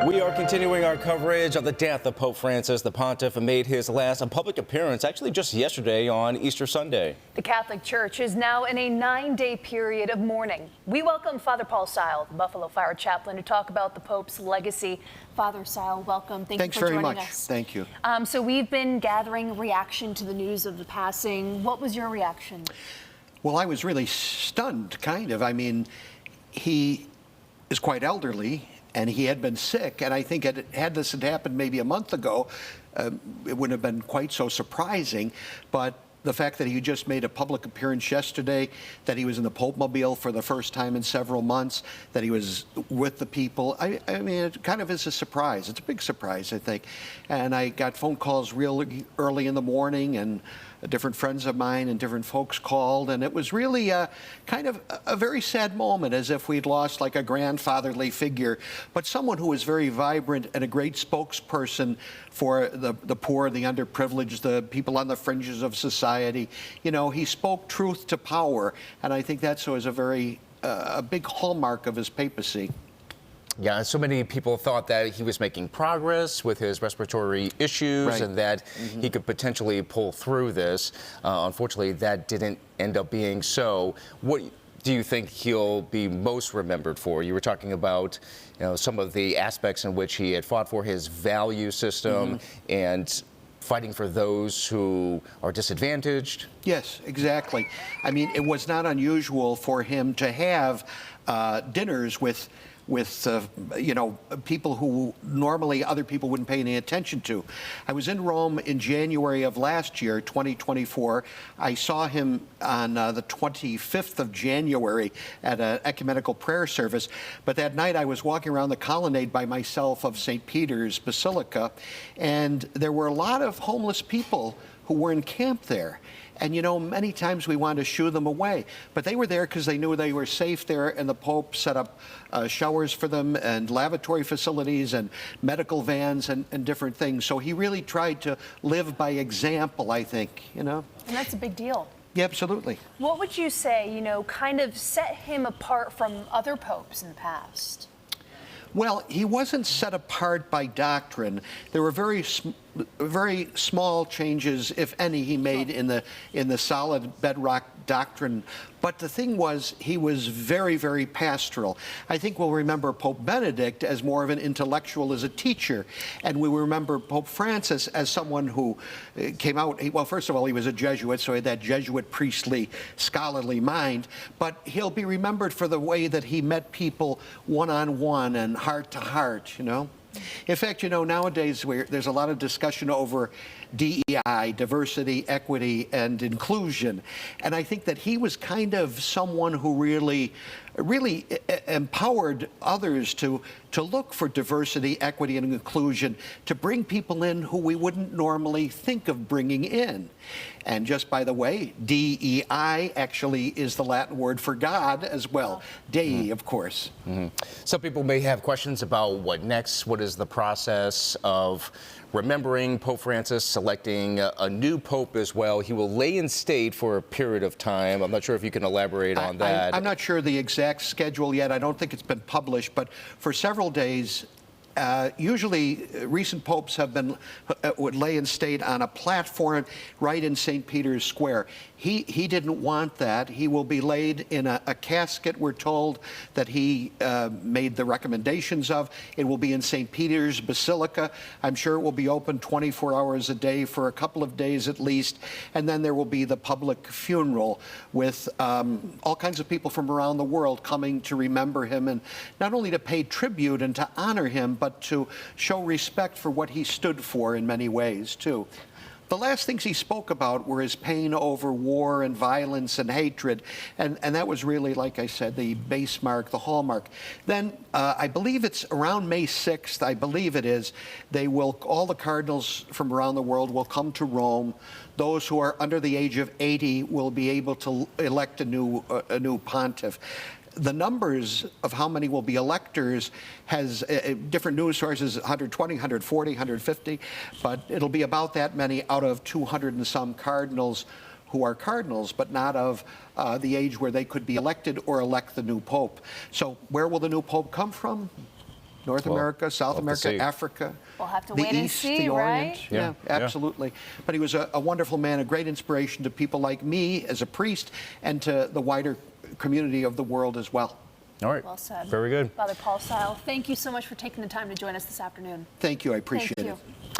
We are continuing our coverage of the death of Pope Francis. The pontiff made his last public appearance actually just yesterday on Easter Sunday. The Catholic Church is now in a 9-day period of mourning. We welcome Father Paul Seil, the Buffalo Fire Chaplain, to talk about the Pope's legacy. Father Seil, welcome. Thanks you for joining us. Thanks very much. Thank you. So we've been gathering reaction to the news of the passing. What was your reaction? Well, I was really stunned, kind of. I mean, he is quite elderly, and he had been sick, and I think had this had happened maybe a month ago, it wouldn't have been quite so surprising. But the fact that he just made a public appearance yesterday, that he was in the Pope-mobile for the first time in several months, that he was with the people, I mean, it kind of is a surprise. It's a big surprise, I think. And I got phone calls real early in the morning, and different friends of mine and different folks called, and it was really kind of a very sad moment, as if we'd lost like a grandfatherly figure, but someone who was very vibrant and a great spokesperson for the poor, the underprivileged, the people on the fringes of society. You know, he spoke truth to power, and I think that's always a big hallmark of his papacy. Yeah, so many people thought that he was making progress with his respiratory issues, right, and that he could potentially pull through this. Unfortunately, that didn't end up being so. What do you think he'll be most remembered for? You were talking about, you know, some of the aspects in which he had fought for his value system and fighting for those who are disadvantaged. Yes, exactly. I mean, it was not unusual for him to have dinners with you know, people who normally other people wouldn't pay any attention to. I was in Rome in January of last year, 2024. I saw him on the 25th of January at an ecumenical prayer service. But that night I was walking around the colonnade by myself of St. Peter's Basilica, and there were a lot of homeless people who were encamped there. And, you know, many times we wanted to shoo them away. But they were there because they knew they were safe there, and the Pope set up showers for them and lavatory facilities and medical vans and different things. So he really tried to live by example, I think, you know. And that's a big deal. Yeah, absolutely. What would you say, you know, kind of set him apart from other popes in the past? Well, he wasn't set apart by doctrine. There were very small changes, if any, he made in the solid bedrock doctrine. But the thing was, he was very, very pastoral. I think we'll remember Pope Benedict as more of an intellectual, as a teacher. And we remember Pope Francis as someone who came out, well, first of all, he was a Jesuit, so he had that Jesuit priestly, scholarly mind. But he'll be remembered for the way that he met people one-on-one and heart-to-heart, you know. In fact, you know, nowadays there's a lot of discussion over DEI, diversity, equity, and inclusion. And I think that he was kind of someone who really empowered others to look for diversity, equity, and inclusion, to bring people in who we wouldn't normally think of bringing in. And just by the way, DEI actually is the Latin word for God as well. Dei, of course. Some people may have questions about what next. What is the process of remembering Pope Francis, selecting a new pope as well? He will lay in state for a period of time. I'm not sure if you can elaborate on that. I'm not sure the exact schedule yet. I don't think it's been published, but for several days, usually recent popes have been would lay in state on a platform right in St. Peter's Square. He didn't want that. He will be laid in a casket, we're told, that he made the recommendations of. It will be in St. Peter's Basilica. I'm sure it will be open 24 hours a day for a couple of days at least. And then there will be the public funeral with all kinds of people from around the world coming to remember him, and not only to pay tribute and to honor him, but to show respect for what he stood for in many ways, too. The last things he spoke about were his pain over war and violence and hatred, and that was really, like I said, the base mark, the hallmark. Then I believe it's around May 6th, I believe it is, all the cardinals from around the world will come to Rome. Those who are under the age of 80 will be able to elect a new pontiff. The numbers of how many will be electors has different news sources, 120, 140, 150, but it'll be about that many out of 200 and some cardinals who are cardinals, but not of the age where they could be elected or elect the new pope. So where will the new pope come from? North America, South love to America, see. Africa. We'll have to the wait and East, see, the Orient. right? Yeah, Yeah. absolutely. But he was a wonderful man, a great inspiration to people like me as a priest and to the wider community of the world as well. All right. Well said. Very good. Father Paul Seil, thank you so much for taking the time to join us this afternoon. Thank you. I appreciate Thank it. you.